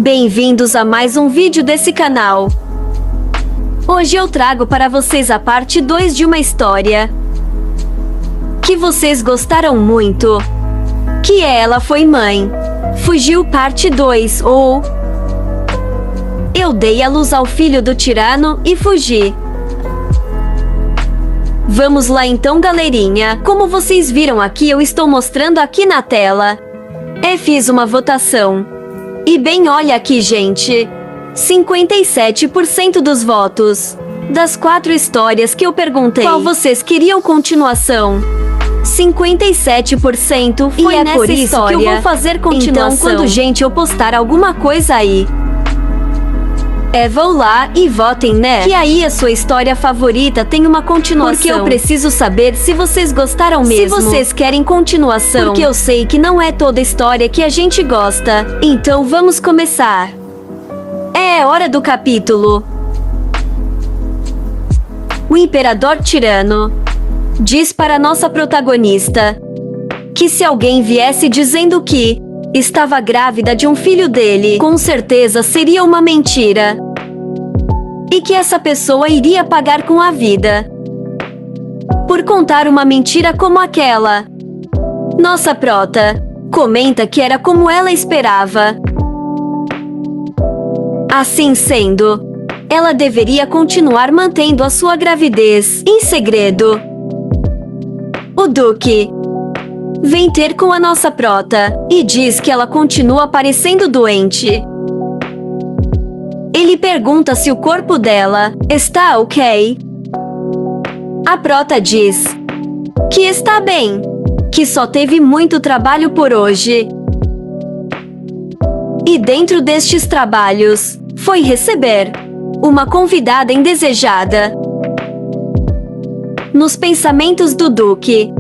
Bem-vindos a mais um vídeo desse canal. Hoje eu trago para vocês a parte 2 de uma história que vocês gostaram muito, que Ela Foi Mãe. Fugiu parte 2, ou Eu Dei à Luz ao Filho do Tirano e Fugi. Vamos lá então, galerinha. Como vocês viram aqui, eu estou mostrando aqui na tela. Fiz uma votação. E bem, olha aqui, gente. 57% dos votos. Das 4 histórias que eu perguntei, qual vocês queriam continuação? 57% foi nessa por isso história que eu vou fazer continuação. Então, quando, gente, eu postar alguma coisa aí, vão lá e votem, né? Que aí a sua história favorita tem uma continuação. Porque eu preciso saber se vocês gostaram mesmo. Se vocês querem continuação. Porque eu sei que não é toda história que a gente gosta. Então vamos começar. É hora do capítulo. O Imperador Tirano diz para nossa protagonista que se alguém viesse dizendo que estava grávida de um filho dele, com certeza seria uma mentira. E que essa pessoa iria pagar com a vida por contar uma mentira como aquela. Nossa prota comenta que era como ela esperava. Assim sendo, ela deveria continuar mantendo a sua gravidez em segredo. O Duque vem ter com a nossa prota e diz que ela continua parecendo doente. Ele pergunta se o corpo dela está ok. A prota diz que está bem, que só teve muito trabalho por hoje. E dentro destes trabalhos, foi receber uma convidada indesejada. Nos pensamentos do Duque,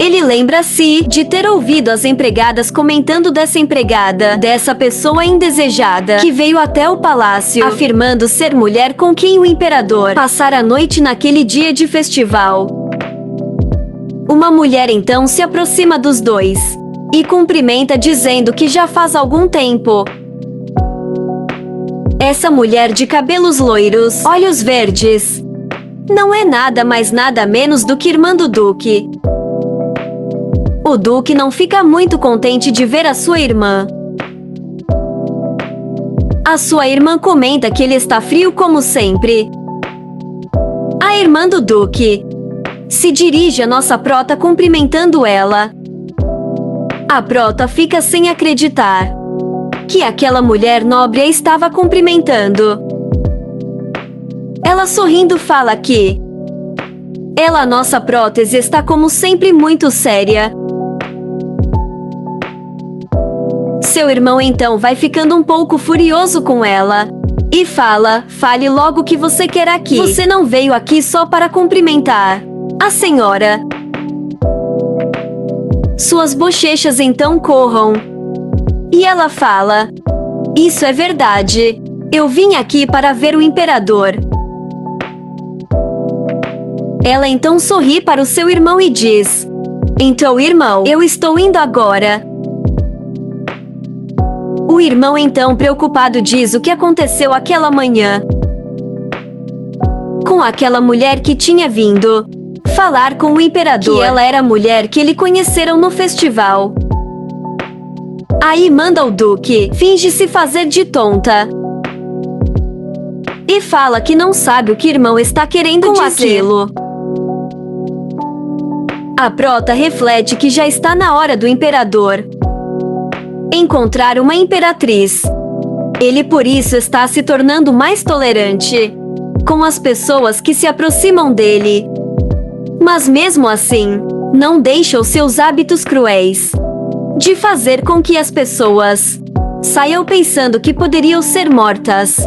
ele lembra-se de ter ouvido as empregadas comentando dessa empregada, dessa pessoa indesejada, que veio até o palácio, afirmando ser mulher com quem o imperador passara a noite naquele dia de festival. Uma mulher então se aproxima dos dois e cumprimenta dizendo que já faz algum tempo. Essa mulher de cabelos loiros, olhos verdes, não é nada mais nada menos do que irmã do Duque. O Duque não fica muito contente de ver a sua irmã. A sua irmã comenta que ele está frio como sempre. A irmã do Duque se dirige à nossa prota cumprimentando ela. A prota fica sem acreditar que aquela mulher nobre a estava cumprimentando. Ela sorrindo fala que ela, nossa prótese, está como sempre muito séria. Seu irmão então vai ficando um pouco furioso com ela e fala: fale logo o que você quer aqui. Você não veio aqui só para cumprimentar a senhora. Suas bochechas então corram. E ela fala: isso é verdade. Eu vim aqui para ver o imperador. Ela então sorri para o seu irmão e diz: então, irmão, eu estou indo agora. O irmão então, preocupado, diz o que aconteceu aquela manhã com aquela mulher que tinha vindo falar com o imperador, que ela era a mulher que ele conheceram no festival. Aí manda o Duque finge se fazer de tonta e fala que não sabe o que o irmão está querendo com dizer aquilo. A prota reflete que já está na hora do imperador encontrar uma imperatriz. Ele por isso está se tornando mais tolerante com as pessoas que se aproximam dele. Mas mesmo assim, não deixa os seus hábitos cruéis de fazer com que as pessoas saiam pensando que poderiam ser mortas.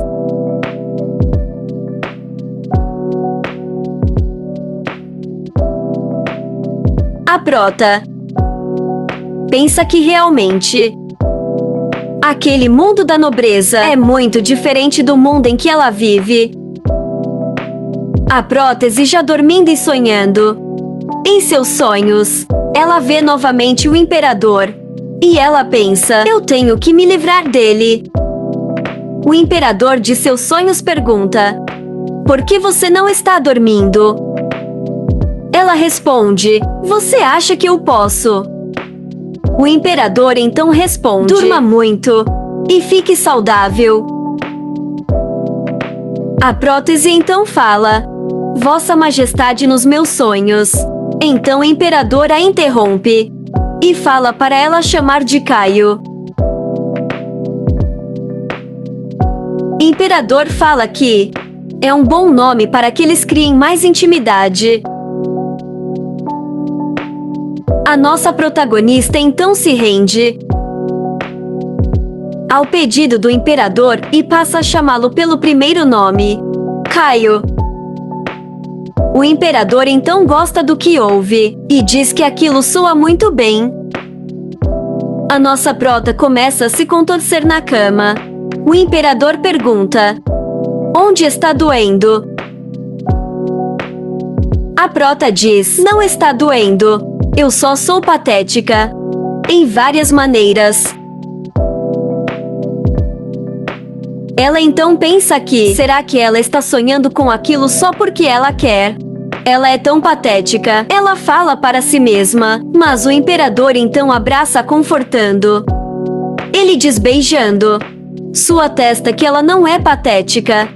A prota pensa que realmente aquele mundo da nobreza é muito diferente do mundo em que ela vive. A prótese já dormindo e sonhando. Em seus sonhos, ela vê novamente o imperador. E ela pensa: eu tenho que me livrar dele. O imperador de seus sonhos pergunta: por que você não está dormindo? Ela responde: você acha que eu posso? O imperador então responde: durma muito e fique saudável. A prótese então fala: Vossa Majestade nos meus sonhos. Então o imperador a interrompe e fala para ela chamar de Caio. Imperador fala que é um bom nome para que eles criem mais intimidade. A nossa protagonista então se rende ao pedido do imperador e passa a chamá-lo pelo primeiro nome, Caio. O imperador então gosta do que ouve e diz que aquilo soa muito bem. A nossa prota começa a se contorcer na cama. O imperador pergunta: onde está doendo? A prota diz: não está doendo. Eu só sou patética. Em várias maneiras. Ela então pensa que, será que ela está sonhando com aquilo só porque ela quer? Ela é tão patética, ela fala para si mesma, mas o imperador então abraça confortando. Ele diz beijando sua testa que ela não é patética.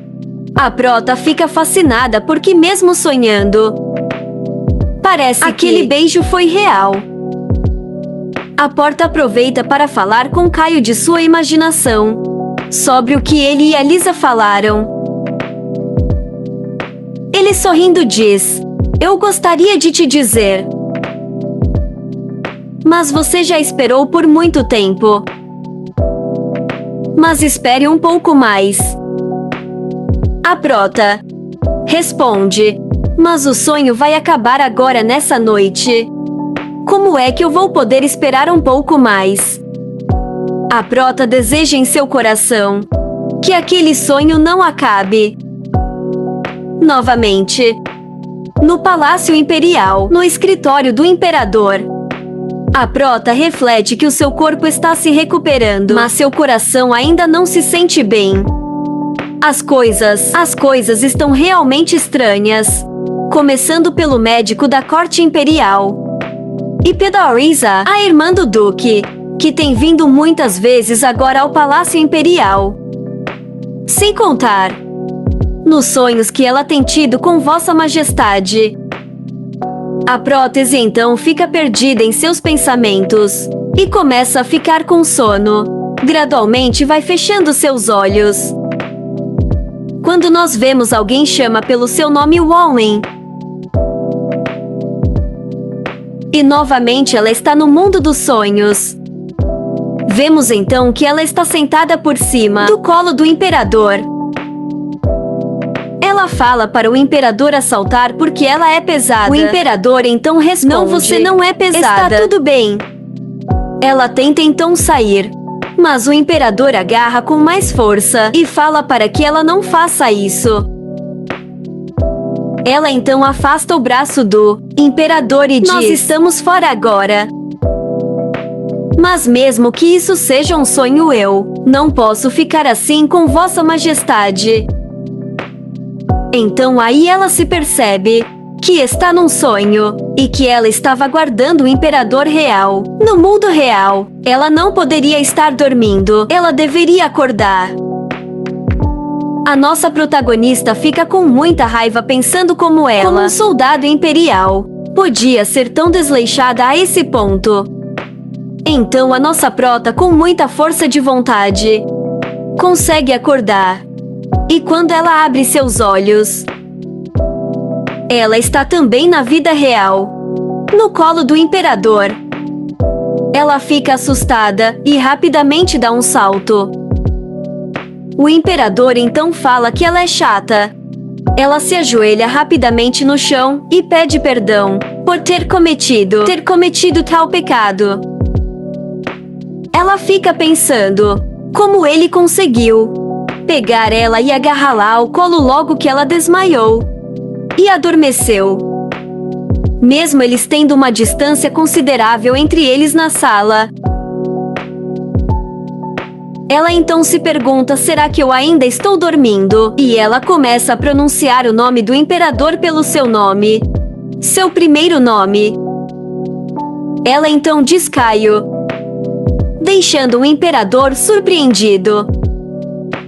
A prota fica fascinada porque mesmo sonhando, parece que aquele beijo foi real. A porta aproveita para falar com Caio de sua imaginação sobre o que ele e a Lisa falaram. Ele sorrindo diz: eu gostaria de te dizer, mas você já esperou por muito tempo. Mas espere um pouco mais. A prota responde: mas o sonho vai acabar agora nessa noite. Como é que eu vou poder esperar um pouco mais? A prota deseja em seu coração que aquele sonho não acabe. Novamente, no Palácio Imperial, no escritório do imperador, a prota reflete que o seu corpo está se recuperando, mas seu coração ainda não se sente bem. As coisas estão realmente estranhas. Começando pelo médico da corte imperial e pela Risa, a irmã do duque, que tem vindo muitas vezes agora ao Palácio Imperial. Sem contar nos sonhos que ela tem tido com Vossa Majestade. A prótese então fica perdida em seus pensamentos e começa a ficar com sono. Gradualmente vai fechando seus olhos. Quando nós vemos alguém chama pelo seu nome Wallen. E novamente ela está no mundo dos sonhos. Vemos então que ela está sentada por cima do colo do imperador. Ela fala para o imperador assaltar porque ela é pesada. O imperador então responde: não, você não é pesada. Está tudo bem. Ela tenta então sair, mas o imperador agarra com mais força e fala para que ela não faça isso. Ela então afasta o braço do imperador e diz: nós estamos fora agora. Mas mesmo que isso seja um sonho, eu não posso ficar assim com Vossa Majestade. Então aí ela se percebe que está num sonho e que ela estava aguardando o imperador real. No mundo real, ela não poderia estar dormindo, ela deveria acordar. A nossa protagonista fica com muita raiva pensando como ela, como um soldado imperial, podia ser tão desleixada a esse ponto. Então a nossa prota, com muita força de vontade, consegue acordar. E quando ela abre seus olhos, ela está também na vida real, no colo do imperador. Ela fica assustada e rapidamente dá um salto. O imperador então fala que ela é chata. Ela se ajoelha rapidamente no chão e pede perdão por ter cometido tal pecado. Ela fica pensando como ele conseguiu pegar ela e agarrá-la ao colo logo que ela desmaiou e adormeceu. Mesmo eles tendo uma distância considerável entre eles na sala. Ela então se pergunta: será que eu ainda estou dormindo? E ela começa a pronunciar o nome do imperador pelo seu nome. Seu primeiro nome. Ela então diz Caio, deixando o imperador surpreendido.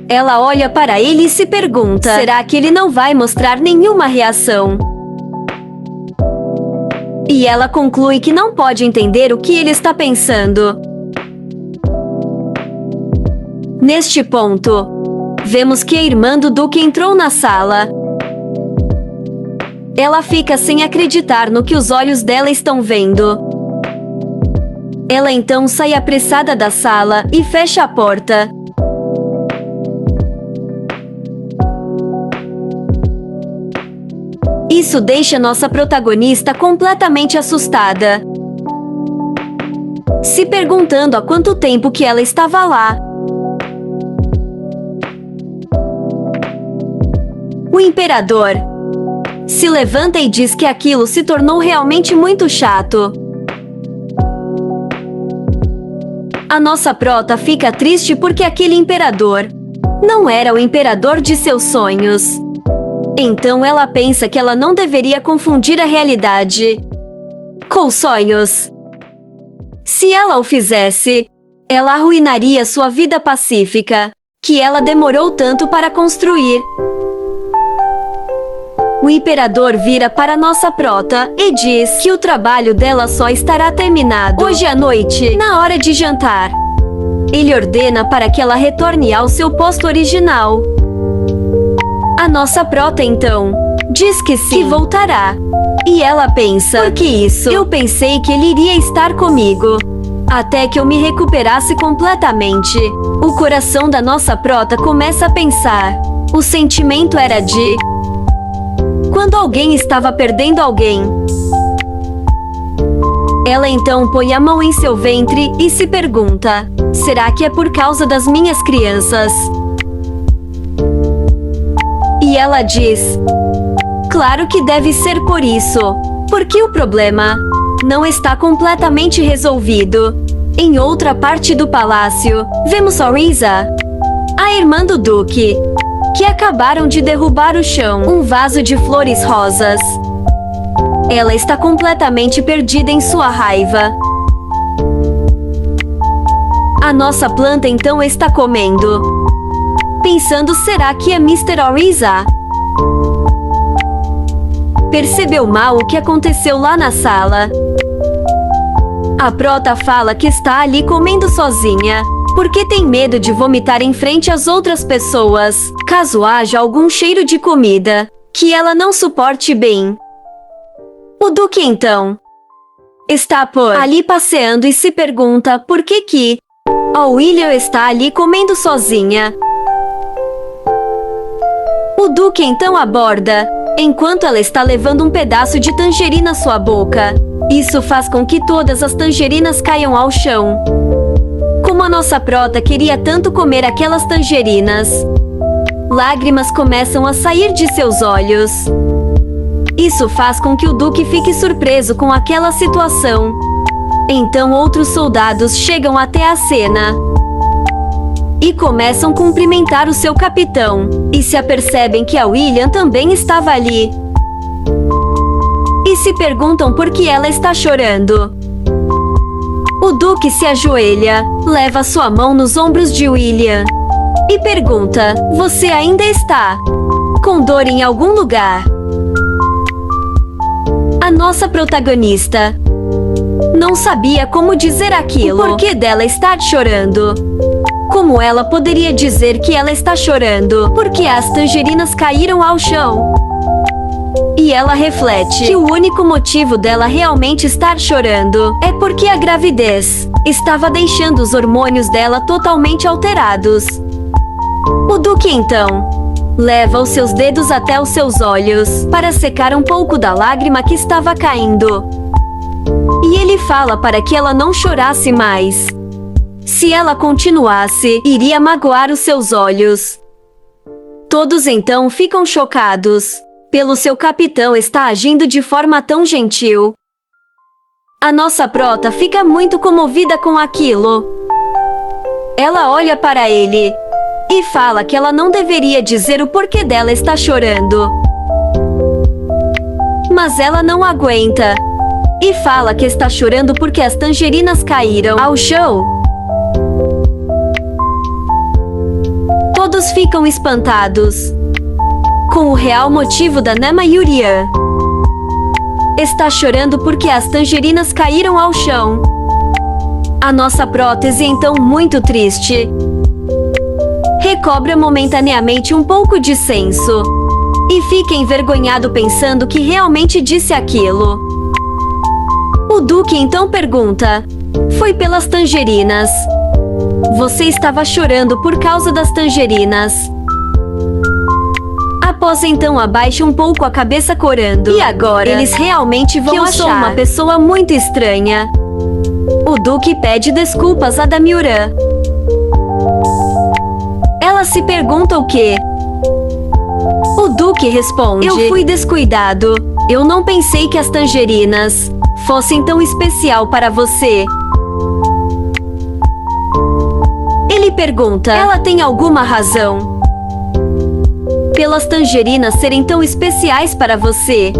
Ela olha para ele e se pergunta: será que ele não vai mostrar nenhuma reação? E ela conclui que não pode entender o que ele está pensando. Neste ponto, vemos que a irmã do Duque entrou na sala. Ela fica sem acreditar no que os olhos dela estão vendo. Ela então sai apressada da sala e fecha a porta. Isso deixa nossa protagonista completamente assustada, se perguntando há quanto tempo que ela estava lá. O imperador se levanta e diz que aquilo se tornou realmente muito chato. A nossa prota fica triste porque aquele imperador não era o imperador de seus sonhos. Então ela pensa que ela não deveria confundir a realidade com sonhos. Se ela o fizesse, ela arruinaria sua vida pacífica, que ela demorou tanto para construir. O imperador vira para nossa prota e diz que o trabalho dela só estará terminado hoje à noite, na hora de jantar. Ele ordena para que ela retorne ao seu posto original. A nossa prota então diz que sim, que voltará. E ela pensa: por que isso? Eu pensei que ele iria estar comigo até que eu me recuperasse completamente. O coração da nossa prota começa a pensar. O sentimento era de quando alguém estava perdendo alguém. Ela então põe a mão em seu ventre e se pergunta: será que é por causa das minhas crianças? E ela diz: claro que deve ser por isso, porque o problema não está completamente resolvido. Em outra parte do palácio, vemos Orisa, a irmã do Duque, que acabaram de derrubar o chão um vaso de flores rosas. Ela está completamente perdida em sua raiva. A nossa planta então está comendo, pensando: será que é Mr. Orisa? Percebeu mal o que aconteceu lá na sala. A prota fala que está ali comendo sozinha, porque tem medo de vomitar em frente às outras pessoas, caso haja algum cheiro de comida que ela não suporte bem. O Duque então está por ali passeando e se pergunta por que a William está ali comendo sozinha. O Duque então aborda, enquanto ela está levando um pedaço de tangerina à sua boca. Isso faz com que todas as tangerinas caiam ao chão. Como a nossa prota queria tanto comer aquelas tangerinas, lágrimas começam a sair de seus olhos. Isso faz com que o Duque fique surpreso com aquela situação. Então outros soldados chegam até a cena e começam a cumprimentar o seu capitão, e se apercebem que a William também estava ali. E se perguntam por que ela está chorando. O Duque se ajoelha, leva sua mão nos ombros de William e pergunta: você ainda está com dor em algum lugar? A nossa protagonista não sabia como dizer aquilo. O porquê dela estar chorando. Como ela poderia dizer que ela está chorando? Porque as tangerinas caíram ao chão. E ela reflete que o único motivo dela realmente estar chorando é porque a gravidez estava deixando os hormônios dela totalmente alterados. O Duque então leva os seus dedos até os seus olhos para secar um pouco da lágrima que estava caindo. E ele fala para que ela não chorasse mais. Se ela continuasse, iria magoar os seus olhos. Todos então ficam chocados pelo seu capitão estar agindo de forma tão gentil. A nossa prota fica muito comovida com aquilo. Ela olha para ele e fala que ela não deveria dizer o porquê dela está chorando. Mas ela não aguenta e fala que está chorando porque as tangerinas caíram ao chão. Todos ficam espantados com o real motivo da Nama Yurian. Está chorando porque as tangerinas caíram ao chão. A nossa prótese, então muito triste, recobra momentaneamente um pouco de senso e fica envergonhado pensando que realmente disse aquilo. O Duque então pergunta: foi pelas tangerinas? Você estava chorando por causa das tangerinas? Após então abaixa um pouco a cabeça corando. E agora? Eles realmente vão achar que eu sou uma pessoa muito estranha. O Duque pede desculpas a Damiurã. Ela se pergunta o quê? O Duque responde: eu fui descuidado. Eu não pensei que as tangerinas fossem tão especial para você. Ele pergunta: ela tem alguma razão pelas tangerinas serem tão especiais para você?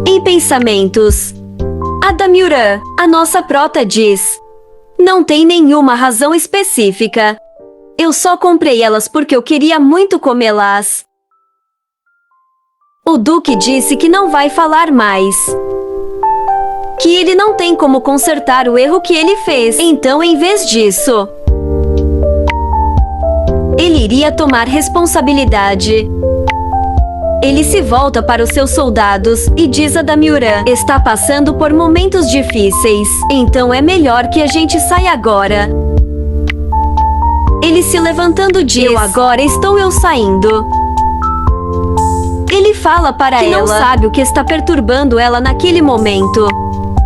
Em pensamentos, a Damiurã, a nossa prota, diz: não tem nenhuma razão específica. Eu só comprei elas porque eu queria muito comê-las. O Duque disse que não vai falar mais, que ele não tem como consertar o erro que ele fez. Então, em vez disso, ele iria tomar responsabilidade. Ele se volta para os seus soldados e diz a Damiurã: está passando por momentos difíceis, então é melhor que a gente saia agora. Ele se levantando diz: eu agora estou saindo. Ele fala para ela que não sabe o que está perturbando ela naquele momento.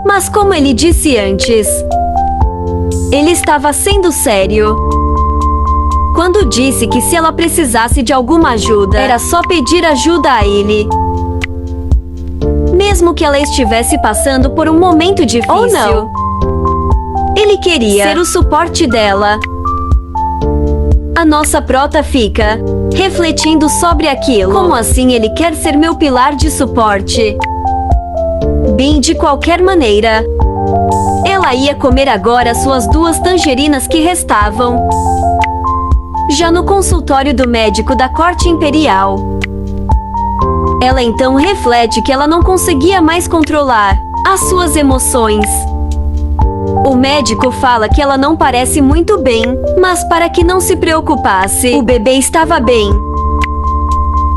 Mas como ele disse antes, ele estava sendo sério quando disse que se ela precisasse de alguma ajuda, era só pedir ajuda a ele. Mesmo que ela estivesse passando por um momento difícil, ou não, ele queria ser o suporte dela. A nossa prota fica refletindo sobre aquilo. Como assim ele quer ser meu pilar de suporte? Bem, de qualquer maneira, ela ia comer agora suas 2 tangerinas que restavam. Já no consultório do médico da corte imperial, ela então reflete que ela não conseguia mais controlar as suas emoções. O médico fala que ela não parece muito bem, mas para que não se preocupasse, o bebê estava bem.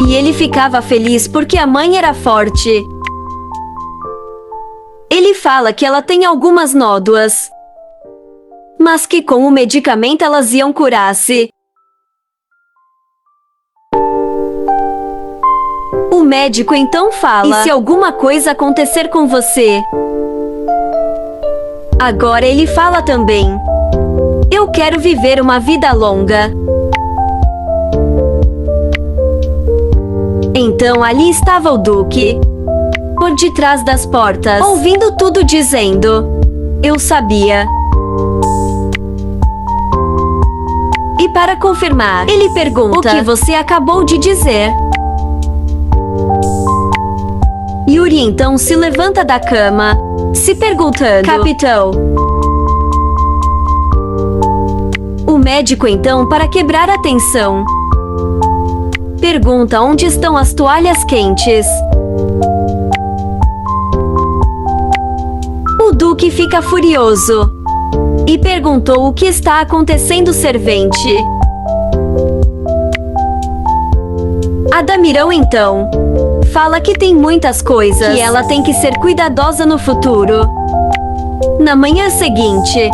E ele ficava feliz porque a mãe era forte. Ele fala que ela tem algumas nódoas, mas que com o medicamento elas iam curar-se. O médico então fala: e se alguma coisa acontecer com você? Agora ele fala também: eu quero viver uma vida longa. Então ali estava o Duque, por detrás das portas, ouvindo tudo, dizendo: eu sabia. E para confirmar, ele pergunta: o que você acabou de dizer? Yuri então se levanta da cama, se perguntando: capitão. O médico então, para quebrar a tensão, pergunta onde estão as toalhas quentes. O Duque fica furioso e perguntou o que está acontecendo, servente. A Damirão então fala que tem muitas coisas que ela tem que ser cuidadosa no futuro. Na manhã seguinte,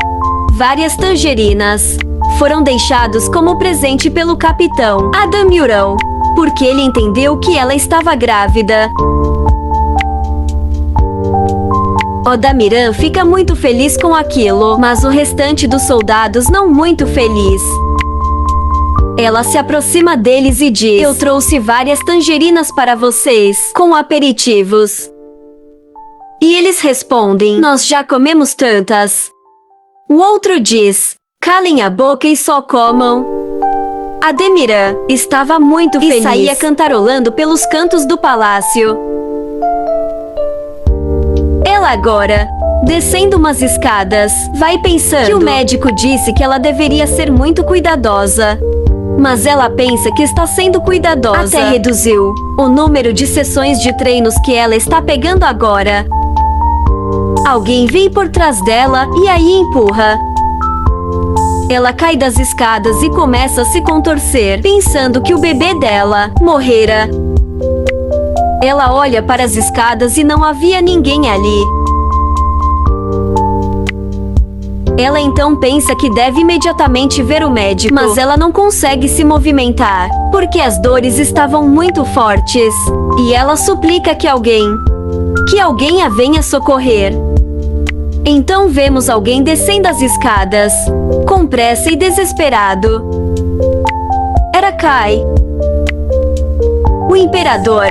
várias tangerinas foram deixados como presente pelo capitão Adamurão, porque ele entendeu que ela estava grávida. Odamiran fica muito feliz com aquilo, mas o restante dos soldados não muito feliz. Ela se aproxima deles e diz: eu trouxe várias tangerinas para vocês, com aperitivos. E eles respondem: nós já comemos tantas. O outro diz: calem a boca e só comam. Ademiran estava muito feliz e saía cantarolando pelos cantos do palácio. Ela agora, descendo umas escadas, vai pensando que o médico disse que ela deveria ser muito cuidadosa. Mas ela pensa que está sendo cuidadosa. Até reduziu o número de sessões de treinos que ela está pegando agora. Alguém vem por trás dela e aí empurra. Ela cai das escadas e começa a se contorcer, pensando que o bebê dela morrera. Ela olha para as escadas e não havia ninguém ali. Ela então pensa que deve imediatamente ver o médico, mas ela não consegue se movimentar, porque as dores estavam muito fortes. E ela suplica que alguém a venha socorrer. Então vemos alguém descendo as escadas, com pressa e desesperado. Era Kai, o imperador.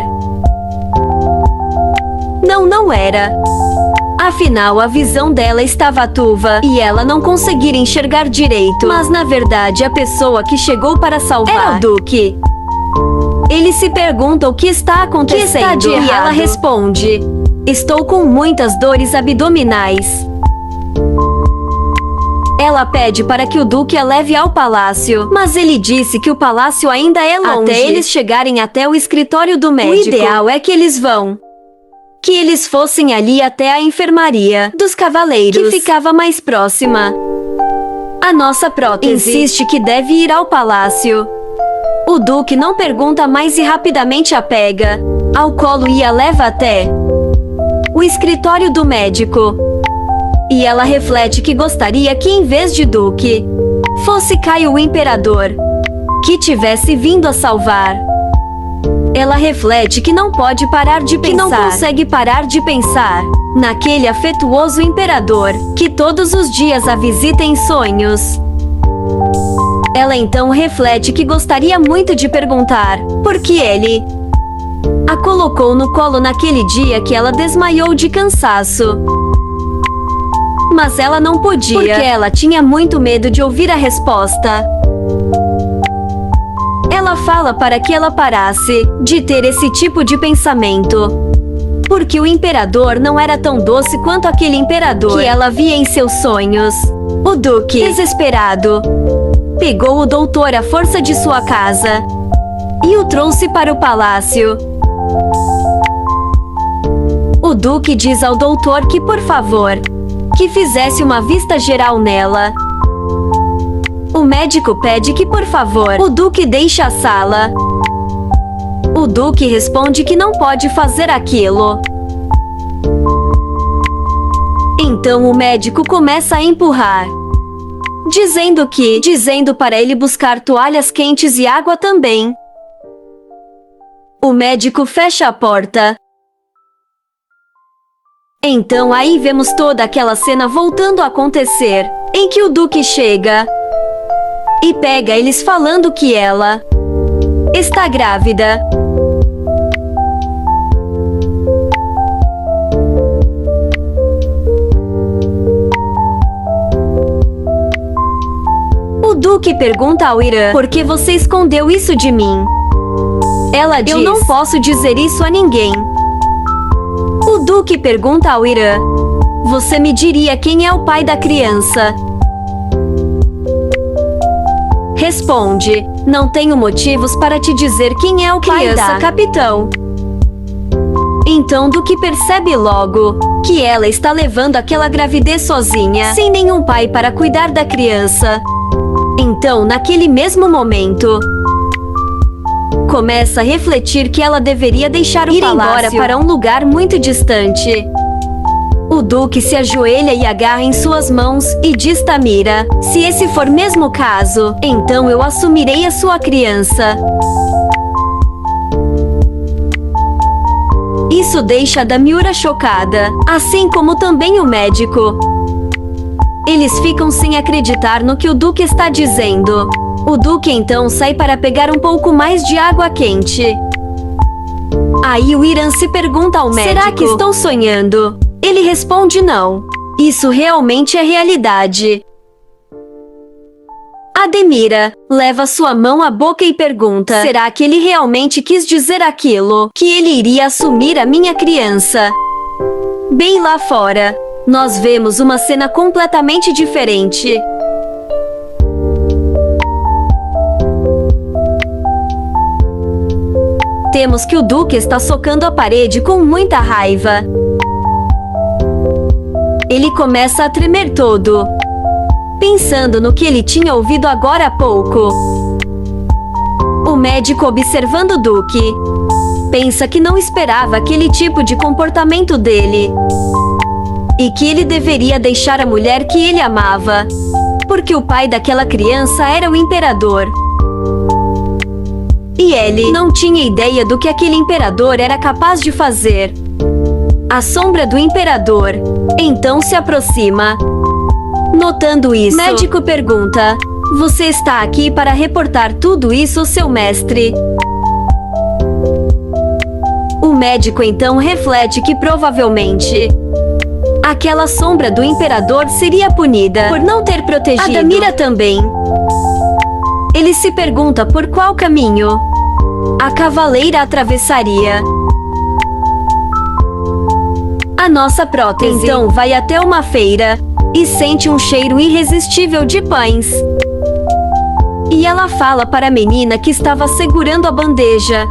Não era. Afinal, a visão dela estava turva e ela não conseguira enxergar direito. Mas na verdade, a pessoa que chegou para salvar era o Duque. Ele se pergunta o que está acontecendo e ela responde: estou com muitas dores abdominais. Ela pede para que o Duque a leve ao palácio, mas ele disse que o palácio ainda é longe. Até eles chegarem até o escritório do médico. O ideal é que eles fossem ali até a enfermaria dos cavaleiros, que ficava mais próxima. A nossa prótese insiste que deve ir ao palácio. O Duque não pergunta mais e rapidamente a pega ao colo e a leva até o escritório do médico. E ela reflete que gostaria que, em vez de Duque, fosse Kai o imperador, que tivesse vindo a salvar. Ela reflete que não pode parar de pensar, que não consegue parar de pensar naquele afetuoso imperador, que todos os dias a visita em sonhos. Ela então reflete que gostaria muito de perguntar por que ele a colocou no colo naquele dia que ela desmaiou de cansaço. Mas ela não podia, porque ela tinha muito medo de ouvir a resposta. Ela fala para que ela parasse de ter esse tipo de pensamento, porque o imperador não era tão doce quanto aquele imperador que ela via em seus sonhos. O Duque, desesperado, pegou o doutor à força de sua casa e o trouxe para o palácio. O Duque diz ao doutor que, por favor, que fizesse uma vista geral nela. O médico pede que, por favor, o Duque deixe a sala. O Duque responde que não pode fazer aquilo. Então o médico começa a empurrar, dizendo para ele buscar toalhas quentes e água também. O médico fecha a porta. Então aí vemos toda aquela cena voltando a acontecer, em que o Duque chega e pega eles falando que ela está grávida. O Duque pergunta ao Irã: por que você escondeu isso de mim? Ela diz: eu não posso dizer isso a ninguém. O Duque pergunta ao Irã: você me diria quem é o pai da criança? Responde: não tenho motivos para te dizer quem é o pai da capitão. Então Duque percebe logo que ela está levando aquela gravidez sozinha, sem nenhum pai para cuidar da criança. Então, naquele mesmo momento, começa a refletir que ela deveria deixar o palácio, embora para um lugar muito distante. O Duque se ajoelha e agarra em suas mãos e diz: Tamira, se esse for mesmo o caso, então eu assumirei a sua criança. Isso deixa a Damira chocada, assim como também o médico. Eles ficam sem acreditar no que o Duque está dizendo. O Duque então sai para pegar um pouco mais de água quente. Aí o Irã se pergunta ao médico: será que estou sonhando? Ele responde: não. Isso realmente é realidade. Ademira leva sua mão à boca e pergunta: será que ele realmente quis dizer aquilo? Que ele iria assumir a minha criança? Bem lá fora, nós vemos uma cena completamente diferente. Temos que o Duque está socando a parede com muita raiva. Ele começa a tremer todo, pensando no que ele tinha ouvido agora há pouco. O médico, observando o Duque, pensa que não esperava aquele tipo de comportamento dele e que ele deveria deixar a mulher que ele amava, porque o pai daquela criança era o imperador. E ele não tinha ideia do que aquele imperador era capaz de fazer. A sombra do imperador então se aproxima. Notando isso, o médico pergunta: você está aqui para reportar tudo isso ao seu mestre? O médico então reflete que provavelmente aquela sombra do imperador seria punida por não ter protegido Ademira também. Ele se pergunta por qual caminho a cavaleira atravessaria. A nossa prótese então vai até uma feira e sente um cheiro irresistível de pães. E ela fala para a menina que estava segurando a bandeja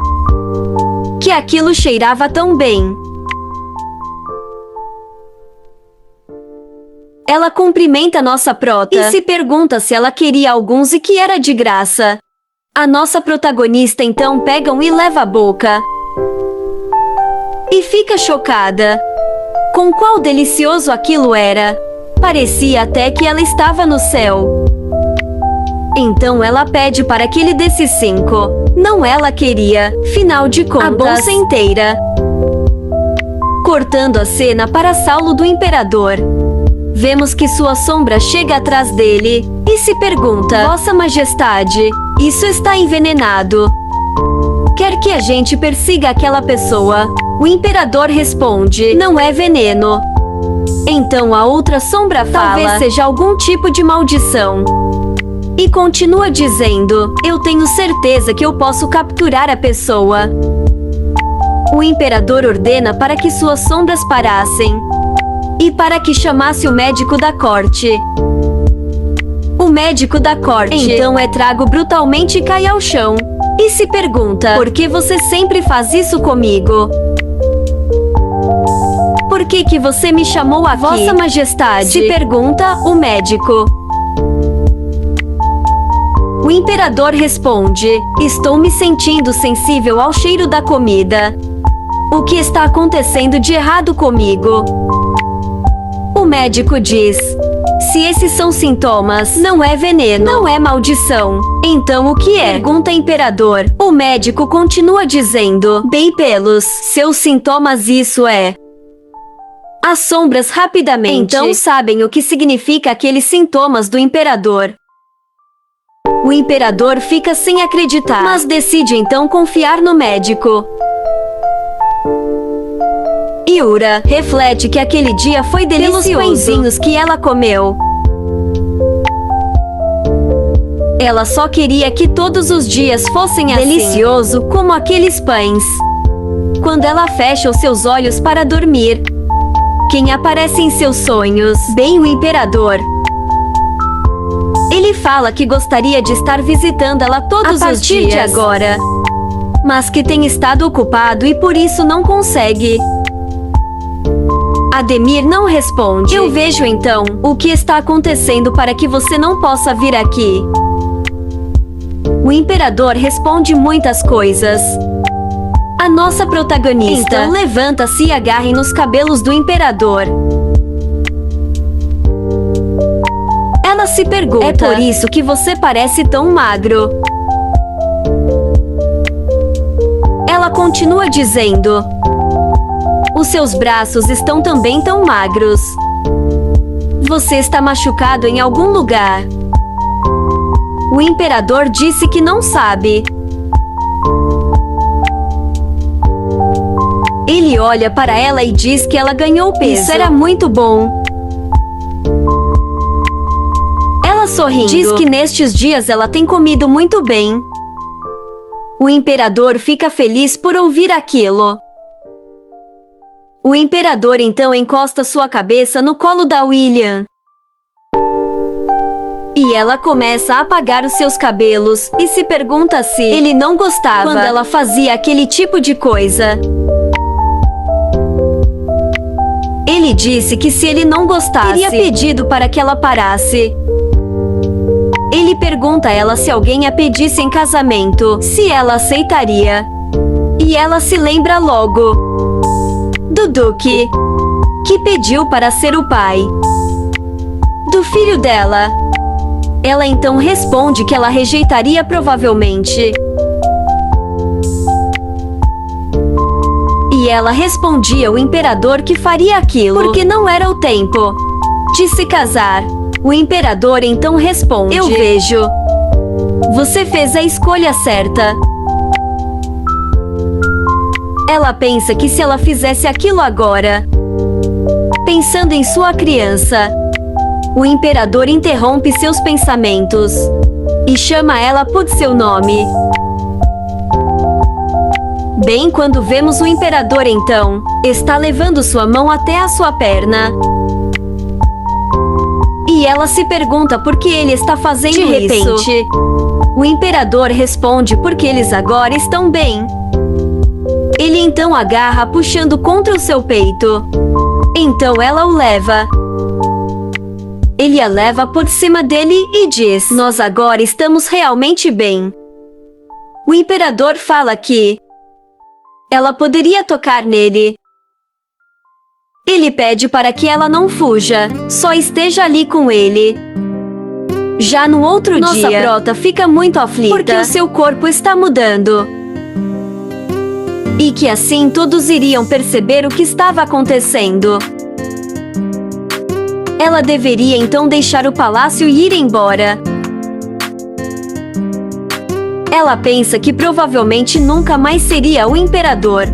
que aquilo cheirava tão bem. Ela cumprimenta nossa prota e se pergunta se ela queria alguns e que era de graça. A nossa protagonista então pega um e leva à boca. E fica chocada com qual delicioso aquilo era. Parecia até que ela estava no céu. Então ela pede para que ele desse 5. Não ela queria, final de contas, a bolsa inteira. Cortando a cena para Saulo do Imperador. Vemos que sua sombra chega atrás dele e se pergunta: Vossa Majestade, isso está envenenado. Quer que a gente persiga aquela pessoa? O imperador responde: não é veneno. Então a outra sombra fala: talvez seja algum tipo de maldição. E continua dizendo: eu tenho certeza que eu posso capturar a pessoa. O imperador ordena para que suas sombras parassem e para que chamasse o médico da corte. O médico da corte então é trago brutalmente e cai ao chão. E se pergunta: por que você sempre faz isso comigo? Por que você me chamou aqui? Vossa Majestade, se pergunta o médico. O imperador responde: estou me sentindo sensível ao cheiro da comida. O que está acontecendo de errado comigo? O médico diz: se esses são sintomas, não é veneno, não é maldição. Então o que é? Pergunta o imperador. O médico continua dizendo: bem pelos seus sintomas isso é. As sombras rapidamente então sabem o que significa aqueles sintomas do imperador. O imperador fica sem acreditar, mas decide então confiar no médico. Yura reflete que aquele dia foi delicioso pelos pãezinhos que ela comeu. Ela só queria que todos os dias fossem assim, delicioso como aqueles pães. Quando ela fecha os seus olhos para dormir, quem aparece em seus sonhos? Bem, o imperador. Ele fala que gostaria de estar visitando ela todos os dias de agora, mas que tem estado ocupado e por isso não consegue. Ademir não responde. Eu vejo então o que está acontecendo para que você não possa vir aqui. O imperador responde muitas coisas. A nossa protagonista então levanta-se e agarra nos cabelos do imperador. Ela se pergunta: é por isso que você parece tão magro? Ela continua dizendo: os seus braços estão também tão magros. Você está machucado em algum lugar? O imperador disse que não sabe. Ele olha para ela e diz que ela ganhou peso. Isso era muito bom. Ela sorrindo, diz que nestes dias ela tem comido muito bem. O imperador fica feliz por ouvir aquilo. O imperador então encosta sua cabeça no colo da William. E ela começa a apagar os seus cabelos e se pergunta se ele não gostava quando ela fazia aquele tipo de coisa. Ele disse que se ele não gostasse, teria pedido para que ela parasse. Ele pergunta a ela se alguém a pedisse em casamento, se ela aceitaria. E ela se lembra logo do Duque, que pediu para ser o pai do filho dela. Ela então responde que ela rejeitaria provavelmente. E ela respondia ao imperador que faria aquilo porque não era o tempo de se casar. O imperador então responde: eu vejo. Você fez a escolha certa. Ela pensa que se ela fizesse aquilo agora, pensando em sua criança, o imperador interrompe seus pensamentos e chama ela por seu nome. Bem quando vemos o imperador então, está levando sua mão até a sua perna. E ela se pergunta por que ele está fazendo isso. De repente, o imperador responde porque eles agora estão bem. Ele então agarra puxando contra o seu peito. Então ela o leva. Ele a leva por cima dele e diz: nós agora estamos realmente bem. O imperador fala que ela poderia tocar nele. Ele pede para que ela não fuja, só esteja ali com ele. Já no outro dia, nossa prota fica muito aflita porque o seu corpo está mudando. E que assim todos iriam perceber o que estava acontecendo. Ela deveria então deixar o palácio e ir embora. Ela pensa que provavelmente nunca mais seria o imperador.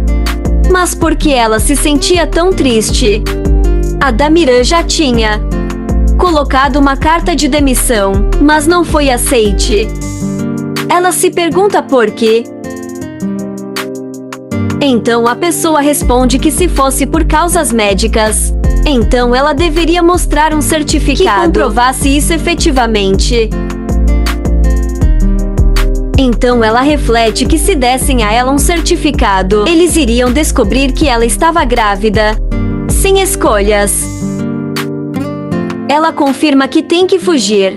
Mas porque ela se sentia tão triste, Adamiran já tinha colocado uma carta de demissão, mas não foi aceite. Ela se pergunta por quê. Então a pessoa responde que se fosse por causas médicas, então ela deveria mostrar um certificado que comprovasse isso efetivamente. Então ela reflete que se dessem a ela um certificado, eles iriam descobrir que ela estava grávida, sem escolhas. Ela confirma que tem que fugir.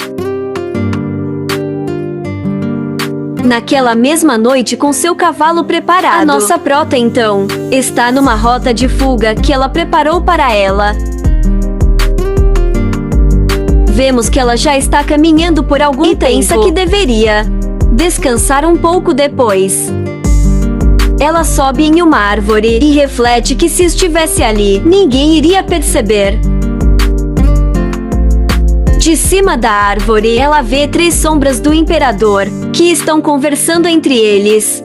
Naquela mesma noite com seu cavalo preparado, a nossa prota então está numa rota de fuga que ela preparou para ela. Vemos que ela já está caminhando por algum tempo e pensa que deveria descansar um pouco depois. Ela sobe em uma árvore e reflete que se estivesse ali, ninguém iria perceber. De cima da árvore, ela vê 3 sombras do imperador, que estão conversando entre eles.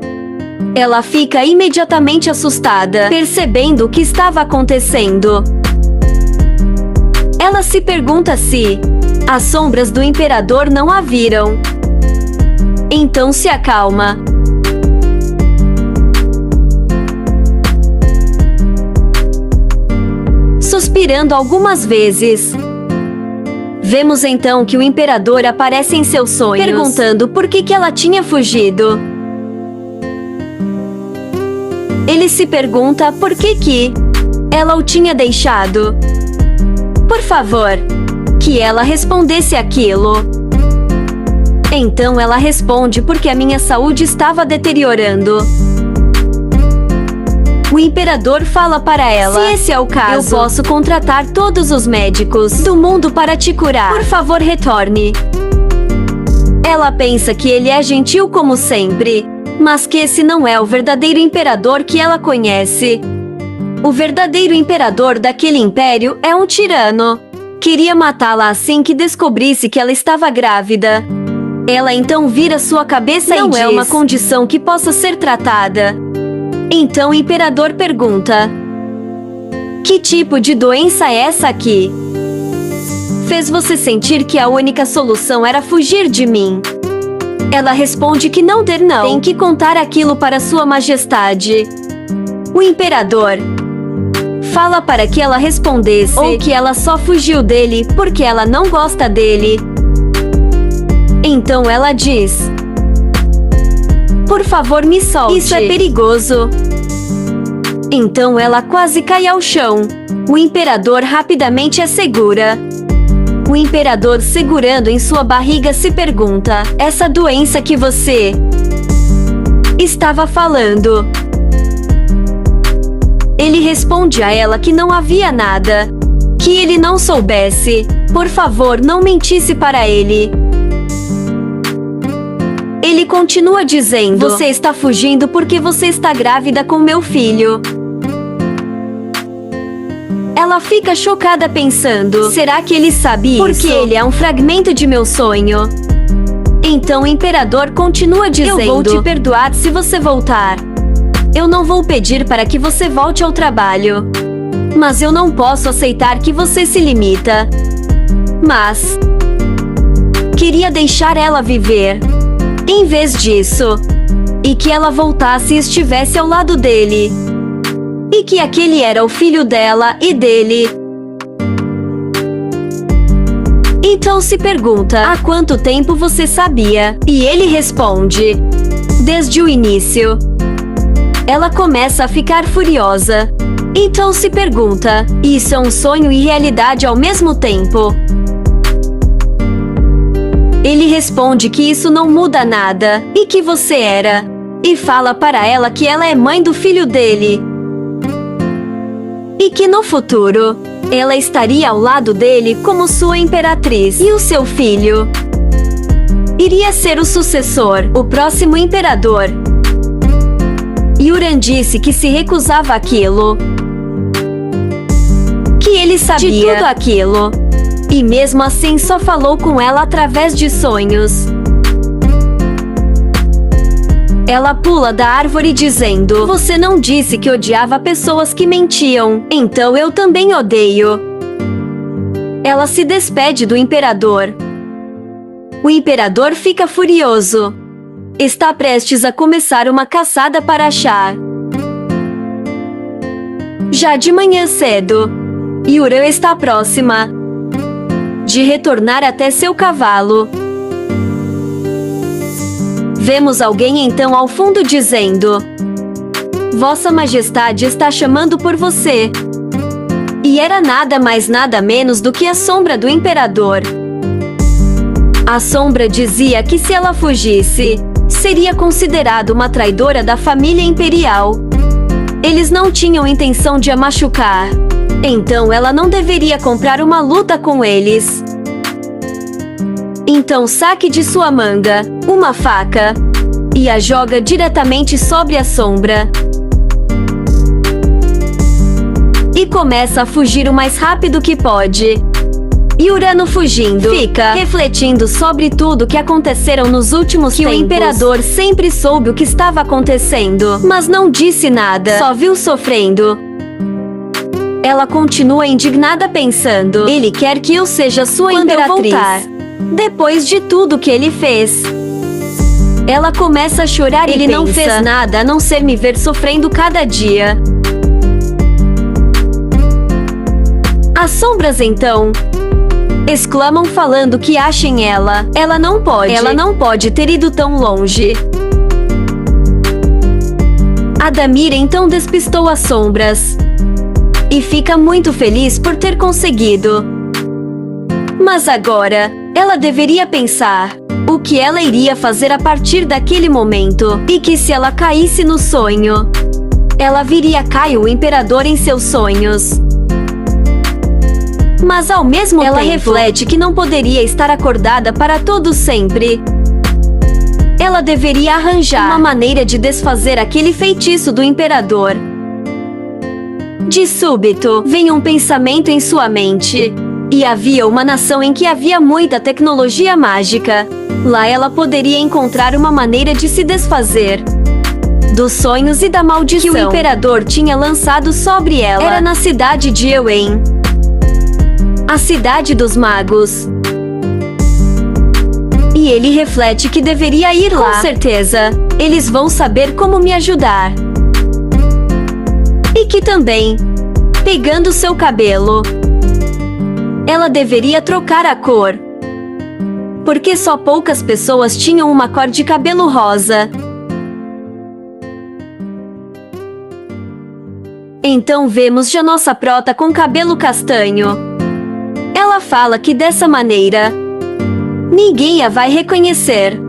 Ela fica imediatamente assustada, percebendo o que estava acontecendo. Ela se pergunta se as sombras do imperador não a viram. Então se acalma. Suspirando algumas vezes, vemos então que o imperador aparece em seus sonhos, perguntando por que ela tinha fugido. Ele se pergunta por que ela o tinha deixado. Por favor, que ela respondesse aquilo. Então ela responde porque a minha saúde estava deteriorando. O imperador fala para ela: se esse é o caso, eu posso contratar todos os médicos do mundo para te curar. Por favor, retorne. Ela pensa que ele é gentil como sempre, mas que esse não é o verdadeiro imperador que ela conhece. O verdadeiro imperador daquele império é um tirano. Queria matá-la assim que descobrisse que ela estava grávida. Ela então vira sua cabeça e diz: não é uma condição que possa ser tratada. Então o imperador pergunta: que tipo de doença é essa aqui? fez você sentir que a única solução era fugir de mim? Ela responde que não. Tem que contar aquilo para Sua Majestade. O imperador fala para que ela respondesse ou que ela só fugiu dele porque ela não gosta dele. Então ela diz: por favor, me solte. Isso é perigoso. Então ela quase cai ao chão. O imperador rapidamente a segura. O imperador, segurando em sua barriga, se pergunta: essa doença que você estava falando? Ele responde a ela que não havia nada, que ele não soubesse. Por favor, não mentisse para ele. Ele continua dizendo: você está fugindo porque você está grávida com meu filho. Ela fica chocada pensando: será que ele sabe isso? Porque ele é um fragmento de meu sonho. Então o imperador continua dizendo: eu vou te perdoar se você voltar. Eu não vou pedir para que você volte ao trabalho. Mas eu não posso aceitar que você se limita. Mas queria deixar ela viver em vez disso. E que ela voltasse e estivesse ao lado dele. E que aquele era o filho dela e dele. Então se pergunta: há quanto tempo você sabia? E ele responde: desde o início. Ela começa a ficar furiosa. Então se pergunta: isso é um sonho e realidade ao mesmo tempo? Ele responde que isso não muda nada, e que você era. E fala para ela que ela é mãe do filho dele. E que no futuro, ela estaria ao lado dele como sua imperatriz. E o seu filho iria ser o sucessor, o próximo imperador. Yuran disse que se recusava àquilo. Que ele sabia de tudo aquilo. E mesmo assim só falou com ela através de sonhos. Ela pula da árvore dizendo: você não disse que odiava pessoas que mentiam, então eu também odeio. Ela se despede do imperador. O imperador fica furioso. Está prestes a começar uma caçada para achar. Já de manhã cedo, Yuran está próxima de retornar até seu cavalo. Vemos alguém então ao fundo dizendo: Vossa Majestade está chamando por você. E era nada mais nada menos do que a sombra do imperador. A sombra dizia que se ela fugisse, seria considerada uma traidora da família imperial. Eles não tinham intenção de a machucar. Então ela não deveria comprar uma luta com eles. Então saque de sua manga uma faca e a joga diretamente sobre a sombra. E começa a fugir o mais rápido que pode. Yuran, fugindo, fica refletindo sobre tudo que aconteceram nos últimos tempos. O imperador sempre soube o que estava acontecendo, mas não disse nada, só viu sofrendo. Ela continua indignada pensando: ele quer que eu seja sua imperatriz. Depois de tudo que ele fez. Ela começa a chorar e ele não fez nada a não ser me ver sofrendo cada dia. As sombras então exclamam falando que achem ela. Ela não pode ter ido tão longe. Adamir então despistou as sombras e fica muito feliz por ter conseguido. Mas agora, ela deveria pensar o que ela iria fazer a partir daquele momento, e que se ela caísse no sonho, ela viria Caio, o imperador, em seus sonhos. Mas ao mesmo tempo, ela reflete que não poderia estar acordada para todo sempre. Ela deveria arranjar uma maneira de desfazer aquele feitiço do imperador. De súbito, vem um pensamento em sua mente. E havia uma nação em que havia muita tecnologia mágica. Lá ela poderia encontrar uma maneira de se desfazer dos sonhos e da maldição que o imperador tinha lançado sobre ela. Era na cidade de Ewen. A cidade dos magos. E ele reflete que deveria ir lá. Com certeza, eles vão saber como me ajudar. E que também, pegando seu cabelo, ela deveria trocar a cor. Porque só poucas pessoas tinham uma cor de cabelo rosa. Então vemos já nossa prota com cabelo castanho. Ela fala que dessa maneira, ninguém a vai reconhecer.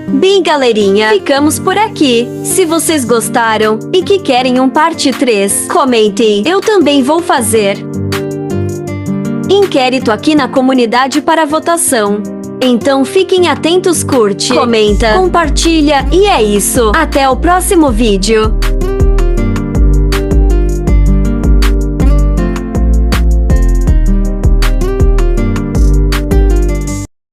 Bem, galerinha, ficamos por aqui. Se vocês gostaram e que querem um parte 3, comentem. Eu também vou fazer inquérito aqui na comunidade para votação. Então fiquem atentos, curte, comenta, compartilha e é isso. Até o próximo vídeo.